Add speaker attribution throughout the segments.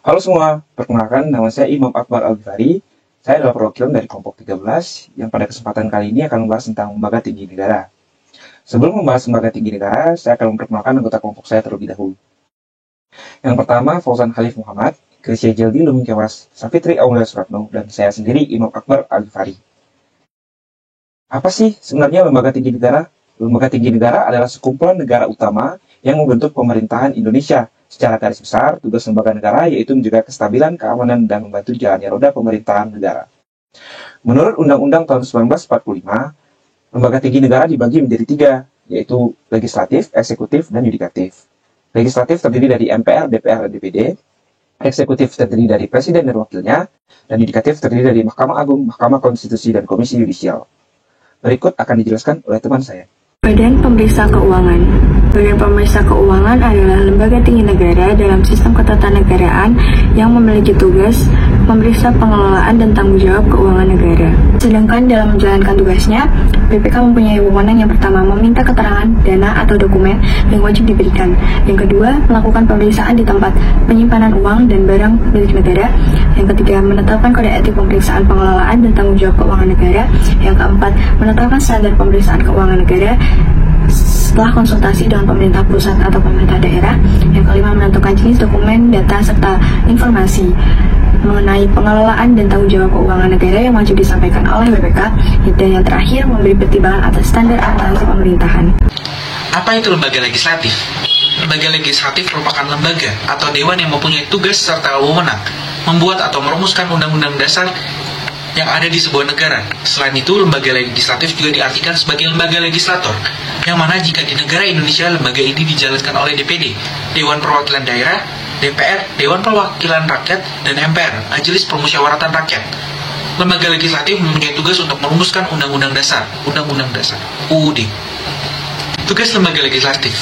Speaker 1: Halo semua, perkenalkan nama saya Imam Akbar Al-Ghifari. Saya adalah perwakilan dari kelompok 13 yang pada kesempatan kali ini akan membahas tentang lembaga tinggi negara. Sebelum membahas lembaga tinggi negara, saya akan memperkenalkan anggota kelompok saya terlebih dahulu. Yang pertama, Fauzan Khalif Muhammad, Krisya Jeldi Luming Kewas, Safitri Aulia Suratno, dan saya sendiri Imam Akbar Al-Ghifari. Apa sih sebenarnya lembaga tinggi negara? Lembaga tinggi negara adalah sekumpulan negara utama yang membentuk pemerintahan Indonesia. Secara garis besar, tugas lembaga negara yaitu menjaga kestabilan, keamanan, dan membantu jalannya roda pemerintahan negara. Menurut Undang-Undang tahun 1945, lembaga tinggi negara dibagi menjadi 3, yaitu legislatif, eksekutif, dan yudikatif. Legislatif terdiri dari MPR, DPR, dan DPD. Eksekutif terdiri dari Presiden dan Wakilnya, dan yudikatif terdiri dari Mahkamah Agung, Mahkamah Konstitusi, dan Komisi Yudisial. Berikut akan dijelaskan oleh teman saya.
Speaker 2: Badan Pemeriksa Keuangan. Badan Pemeriksa Keuangan adalah lembaga tinggi negara dalam sistem ketatanegaraan yang memiliki tugas memeriksa pengelolaan dan tanggung jawab keuangan negara. Sedangkan dalam menjalankan tugasnya, BPK mempunyai wewenang yang pertama meminta keterangan dana atau dokumen yang wajib diberikan. Yang kedua, melakukan pemeriksaan di tempat penyimpanan uang dan barang milik negara. Yang ketiga, menetapkan kode etik pemeriksaan pengelolaan dan tanggung jawab keuangan negara. Yang keempat, menetapkan standar pemeriksaan keuangan negara setelah konsultasi dengan pemerintah pusat atau pemerintah daerah. Yang kelima, menentukan jenis dokumen, data, serta informasi mengenai pengelolaan dan tanggung jawab keuangan negara yang wajib disampaikan oleh BPK. Dan yang terakhir, memberi pertimbangan atas standar akuntansi pemerintahan.
Speaker 3: Apa itu lembaga legislatif? Lembaga legislatif merupakan lembaga atau dewan yang mempunyai tugas serta wewenang membuat atau merumuskan undang-undang dasar yang ada di sebuah negara. Selain itu, lembaga legislatif juga diartikan sebagai lembaga legislator, yang mana jika di negara Indonesia, lembaga ini dijalankan oleh DPD, Dewan Perwakilan Daerah, DPR, Dewan Perwakilan Rakyat, dan MPR, Majelis Permusyawaratan Rakyat. Lembaga legislatif mempunyai tugas untuk merumuskan Undang-Undang Dasar, UUD. Tugas lembaga legislatif.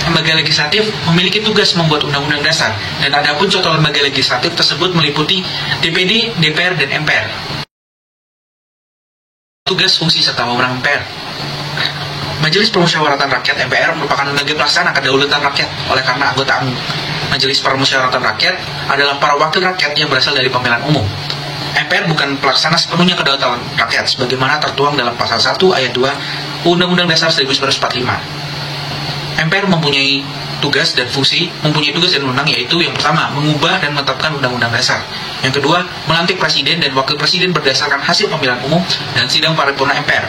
Speaker 3: Lembaga legislatif memiliki tugas membuat undang-undang dasar, dan adapun contoh lembaga legislatif tersebut meliputi DPD, DPR, dan MPR. Tugas, fungsi, serta wewenang MPR. Majelis Permusyawaratan Rakyat MPR merupakan lembaga pelaksana kedaulatan rakyat. Oleh karena anggota Majelis Permusyawaratan Rakyat adalah para wakil rakyat yang berasal dari pemilihan umum. MPR bukan pelaksana sepenuhnya kedaulatan rakyat, sebagaimana tertuang dalam pasal 1 ayat 2 Undang-Undang Dasar 1945. MPR mempunyai tugas dan wewenang yaitu yang pertama, mengubah dan menetapkan undang-undang dasar. Yang kedua, melantik presiden dan wakil presiden berdasarkan hasil pemilihan umum dan sidang paripurna MPR.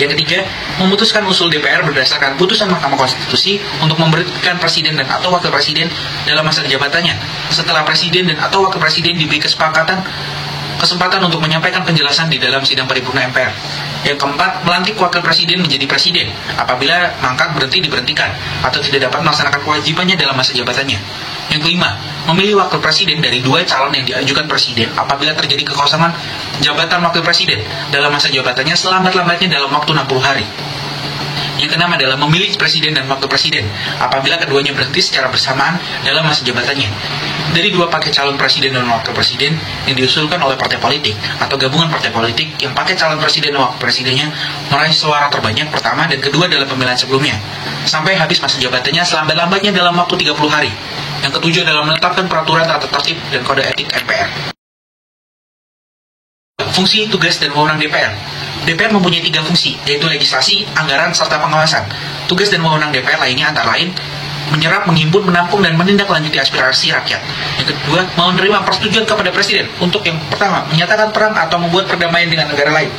Speaker 3: Yang ketiga, memutuskan usul DPR berdasarkan putusan Mahkamah Konstitusi untuk memberikan presiden dan atau wakil presiden dalam masa jabatannya setelah presiden dan atau wakil presiden diberi kesempatan untuk menyampaikan penjelasan di dalam sidang paripurna MPR. Yang keempat, melantik wakil presiden menjadi presiden apabila mangkat diberhentikan atau tidak dapat melaksanakan kewajibannya dalam masa jabatannya. Yang kelima, memilih wakil presiden dari 2 calon yang diajukan presiden apabila terjadi kekosongan jabatan wakil presiden dalam masa jabatannya selambat-lambatnya dalam waktu 60 hari. Yang keenam adalah memilih presiden dan wakil presiden apabila keduanya berhenti secara bersamaan dalam masa jabatannya dari 2 paket calon presiden dan wakil presiden yang diusulkan oleh partai politik atau gabungan partai politik yang paket calon presiden dan wakil presidennya meraih suara terbanyak pertama dan kedua dalam pemilihan sebelumnya sampai habis masa jabatannya selambat-lambatnya dalam waktu 30 hari. Yang ketujuh adalah menetapkan peraturan tata tertib dan kode etik MPR. Fungsi, tugas, dan wewenang DPR. DPR mempunyai 3 fungsi, yaitu legislasi, anggaran, serta pengawasan. Tugas dan wewenang DPR lainnya antara lain menyerap, menghimpun, menampung, dan menindaklanjuti aspirasi rakyat. Yang kedua, menerima persetujuan kepada presiden untuk yang pertama, menyatakan perang atau membuat perdamaian dengan negara lain.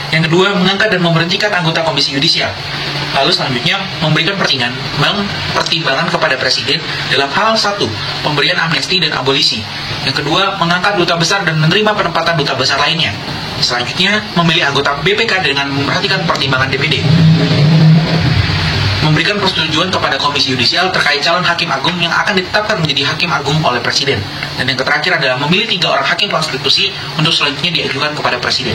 Speaker 3: Yang kedua, mengangkat dan memberhentikan anggota Komisi Yudisial. Lalu selanjutnya, memberikan pertimbangan kepada presiden dalam hal 1, pemberian amnesti dan abolisi. Yang kedua, mengangkat duta besar dan menerima penempatan duta besar lainnya. Selanjutnya, memilih anggota BPK dengan memperhatikan pertimbangan DPD. Memberikan persetujuan kepada Komisi Yudisial terkait calon hakim agung yang akan ditetapkan menjadi hakim agung oleh presiden. Dan yang terakhir adalah memilih 3 orang hakim konstitusi untuk selanjutnya diajukan kepada presiden.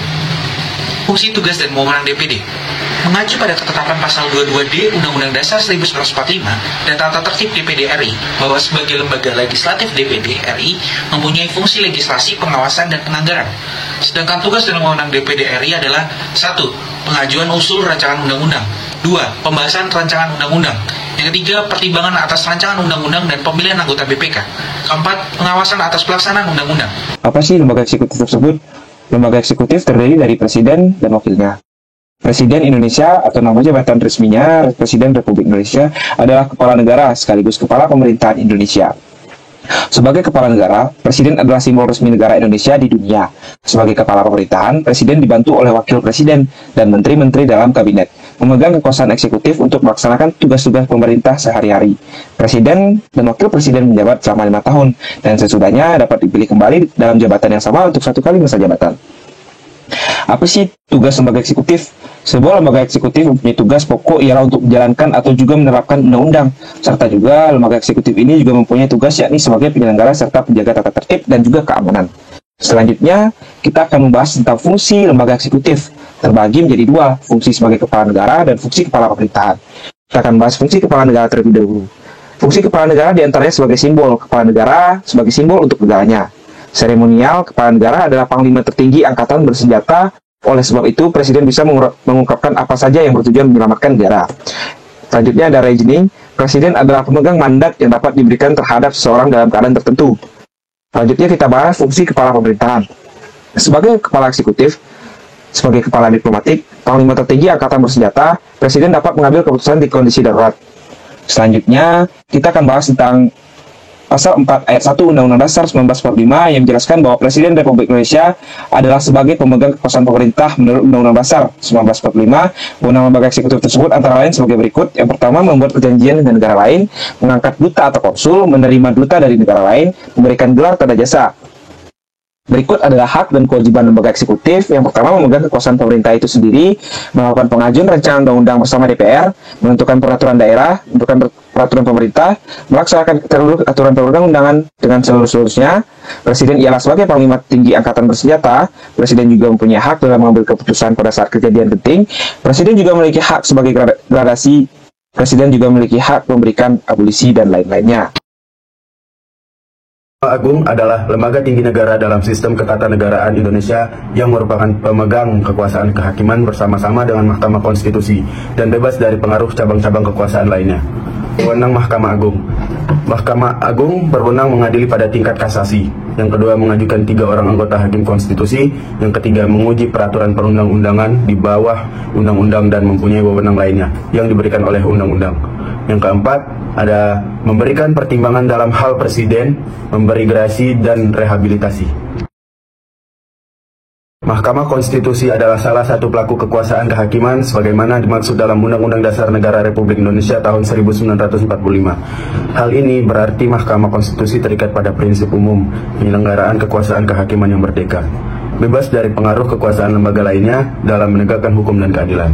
Speaker 3: Fungsi, tugas, dan wewenang DPD. Mengacu pada ketetapan pasal 22D Undang-Undang Dasar 1945 dan tata tertib DPD RI bahwa sebagai lembaga legislatif DPD RI mempunyai fungsi legislasi, pengawasan, dan penganggaran. Sedangkan tugas dan wewenang DPD RI adalah 1. Pengajuan usul rancangan undang-undang. 2. Pembahasan rancangan undang-undang. Yang ketiga, pertimbangan atas rancangan undang-undang dan pemilihan anggota BPK. Keempat, pengawasan atas pelaksanaan undang-undang.
Speaker 1: Apa sih lembaga eksekutif tersebut? Lembaga eksekutif terdiri dari presiden dan wakilnya. Presiden Indonesia atau nama jabatan resminya Presiden Republik Indonesia adalah kepala negara sekaligus kepala pemerintahan Indonesia. Sebagai kepala negara, presiden adalah simbol resmi negara Indonesia di dunia. Sebagai kepala pemerintahan, presiden dibantu oleh wakil presiden dan menteri-menteri dalam kabinet, memegang kekuasaan eksekutif untuk melaksanakan tugas-tugas pemerintah sehari-hari. Presiden dan wakil presiden menjabat selama 5 tahun, dan sesudahnya dapat dipilih kembali dalam jabatan yang sama untuk 1 kali masa jabatan. Apa sih tugas lembaga eksekutif? Sebuah lembaga eksekutif mempunyai tugas pokok ialah untuk menjalankan atau juga menerapkan undang-undang. Serta juga lembaga eksekutif ini juga mempunyai tugas yakni sebagai penyelenggara serta penjaga tata tertib dan juga keamanan. Selanjutnya, kita akan membahas tentang fungsi lembaga eksekutif. Terbagi menjadi 2, fungsi sebagai kepala negara dan fungsi kepala pemerintahan. Kita akan bahas fungsi kepala negara terlebih dahulu. Fungsi kepala negara diantaranya sebagai simbol. Kepala negara sebagai simbol untuk negaranya. Seremonial, kepala negara adalah panglima tertinggi angkatan bersenjata. Oleh sebab itu, presiden bisa mengungkapkan apa saja yang bertujuan menyelamatkan negara. Selanjutnya ada reasoning. Presiden adalah pemegang mandat yang dapat diberikan terhadap seseorang dalam keadaan tertentu. Selanjutnya kita bahas fungsi kepala pemerintahan. Sebagai kepala eksekutif, sebagai kepala diplomatik, panglima tertinggi angkatan bersenjata, presiden dapat mengambil keputusan di kondisi darurat. Selanjutnya, kita akan bahas tentang Pasal 4 ayat 1 Undang-Undang Dasar 1945 yang menjelaskan bahwa Presiden Republik Indonesia adalah sebagai pemegang kekuasaan pemerintah menurut Undang-Undang Dasar 1945. Wewenang lembaga eksekutif tersebut antara lain sebagai berikut. Yang pertama, membuat perjanjian dengan negara lain, mengangkat duta atau konsul, menerima duta dari negara lain, memberikan gelar tanda jasa. Berikut adalah hak dan kewajiban lembaga eksekutif. Yang pertama, memegang kekuasaan pemerintah itu sendiri, melakukan pengajuan rancangan undang-undang bersama DPR, menentukan peraturan daerah, menentukan peraturan pemerintah, melaksanakan seluruh aturan perundang-undangan dengan seluruh-seluruhnya. Presiden ialah sebagai panglima tinggi angkatan bersenjata. Presiden juga mempunyai hak dalam mengambil keputusan pada saat kejadian penting. Presiden juga memiliki hak sebagai gradasi. Presiden juga memiliki hak memberikan abolisi dan lain-lainnya.
Speaker 4: Agung adalah lembaga tinggi negara dalam sistem ketatanegaraan Indonesia yang merupakan pemegang kekuasaan kehakiman bersama-sama dengan Mahkamah Konstitusi dan bebas dari pengaruh cabang-cabang kekuasaan lainnya. Wewenang Mahkamah Agung. Mahkamah Agung berwenang mengadili pada tingkat kasasi. Yang kedua, mengajukan 3 orang anggota hakim konstitusi. Yang ketiga, menguji peraturan perundang-undangan di bawah undang-undang dan mempunyai wewenang lainnya yang diberikan oleh undang-undang. Yang keempat, ada memberikan pertimbangan dalam hal presiden, memberi gerasi dan rehabilitasi. Mahkamah Konstitusi adalah salah satu pelaku kekuasaan kehakiman sebagaimana dimaksud dalam Undang-Undang Dasar Negara Republik Indonesia tahun 1945. Hal ini berarti Mahkamah Konstitusi terikat pada prinsip umum penyelenggaraan kekuasaan kehakiman yang merdeka, bebas dari pengaruh kekuasaan lembaga lainnya dalam menegakkan hukum dan keadilan.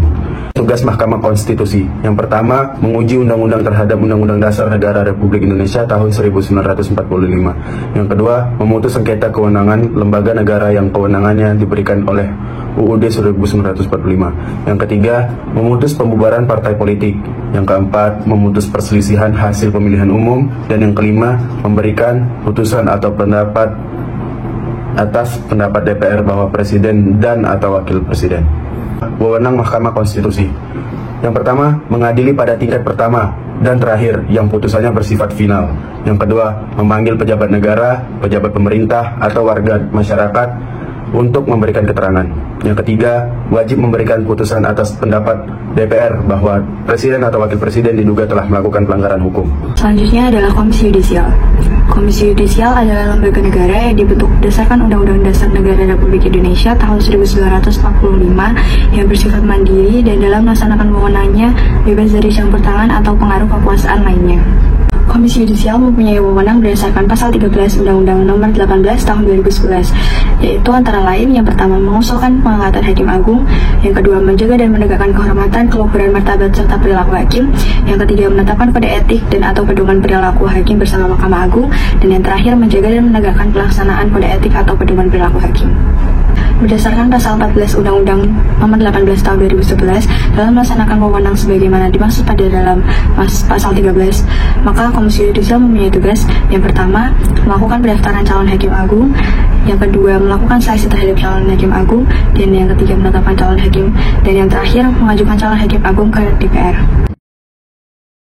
Speaker 4: Tugas Mahkamah Konstitusi. Yang pertama, menguji undang-undang terhadap Undang-Undang Dasar Negara Republik Indonesia tahun 1945. Yang kedua, memutus sengketa kewenangan lembaga negara yang kewenangannya diberikan oleh UUD 1945. Yang ketiga, memutus pembubaran partai politik. Yang keempat, memutus perselisihan hasil pemilihan umum. Dan yang kelima, memberikan putusan atau pendapat atas pendapat DPR bahwa presiden dan atau wakil presiden. Wewenang Mahkamah Konstitusi. Yang pertama, mengadili pada tingkat pertama dan terakhir yang putusannya bersifat final. Yang kedua, memanggil pejabat negara, pejabat pemerintah, atau warga masyarakat untuk memberikan keterangan. Yang ketiga, wajib memberikan putusan atas pendapat DPR bahwa presiden atau wakil presiden diduga telah melakukan pelanggaran hukum.
Speaker 2: Selanjutnya adalah Komisi Yudisial. Komisi Yudisial adalah lembaga negara yang dibentuk berdasarkan Undang-Undang Dasar Negara Republik Indonesia tahun 1945 yang bersifat mandiri dan dalam melaksanakan wewenangnya bebas dari campur tangan atau pengaruh kekuasaan lainnya. Komisi Yudisial mempunyai wewenang berdasarkan pasal 13 Undang-Undang Nomor 18 Tahun 2011, yaitu antara lain yang pertama mengusulkan pengangkatan hakim agung, yang kedua menjaga dan menegakkan kehormatan, keluhuran martabat serta perilaku hakim, yang ketiga menetapkan kode etik dan atau pedoman perilaku hakim bersama Mahkamah Agung, dan yang terakhir menjaga dan menegakkan pelaksanaan kode etik atau pedoman perilaku hakim. Berdasarkan pasal 14 Undang-Undang Nomor 18 Tahun 2011 dalam melaksanakan wewenang sebagaimana dimaksud pada dalam pasal 13, maka Komisi Yudisial mempunyai tugas yang pertama, melakukan pendaftaran calon hakim agung, yang kedua, melakukan seleksi terhadap calon hakim agung, dan yang ketiga, menetapkan calon hakim, dan yang terakhir, mengajukan calon hakim agung ke DPR.